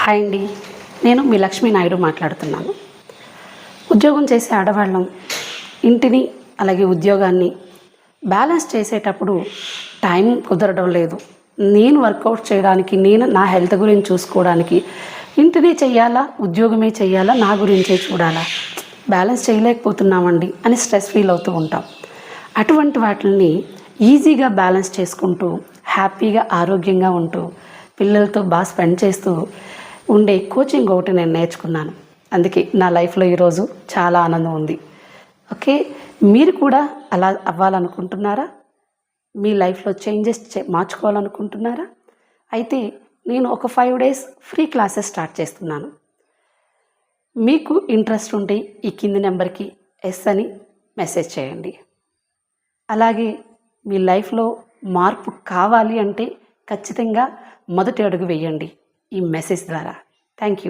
Hi అండి, నేను మీ లక్ష్మీ నాయుడు మాట్లాడుతున్నాను. ఉద్యోగం చేసే ఆడవాళ్ళం ఇంటిని అలాగే ఉద్యోగాన్ని బ్యాలెన్స్ చేసేటప్పుడు టైం కుదరడం లేదు. నేను వర్కౌట్ చేయడానికి, నేను నా హెల్త్ గురించి చూసుకోవడానికి ఇంటిని చెయ్యాలా, ఉద్యోగమే చెయ్యాలా, నా గురించే చూడాలా, బ్యాలెన్స్ చేయలేకపోతున్నామండి అని స్ట్రెస్ ఫీల్ అవుతూ ఉంటాం. అటువంటి వాటిని ఈజీగా బ్యాలెన్స్ చేసుకుంటూ హ్యాపీగా ఆరోగ్యంగా ఉంటూ పిల్లలతో బాగా స్పెండ్ చేస్తూ ఉండే కోచింగ్ ఒకటి నేను నేర్చుకున్నాను. అందుకే నా లైఫ్లో ఈరోజు చాలా ఆనందం ఉంది. ఓకే, మీరు కూడా అలా అవ్వాలనుకుంటున్నారా? మీ లైఫ్లో చేంజెస్ మార్చుకోవాలనుకుంటున్నారా? అయితే నేను ఒక 5 days ఫ్రీ క్లాసెస్ స్టార్ట్ చేస్తున్నాను. మీకు ఇంట్రెస్ట్ ఉంటే ఈ కింది నెంబర్కి ఎస్ అని మెసేజ్ చేయండి. అలాగే మీ లైఫ్లో మార్పు కావాలి అంటే ఖచ్చితంగా మొదటి అడుగు వేయండి ఈ మెసేజ్ ద్వారా. Thank you.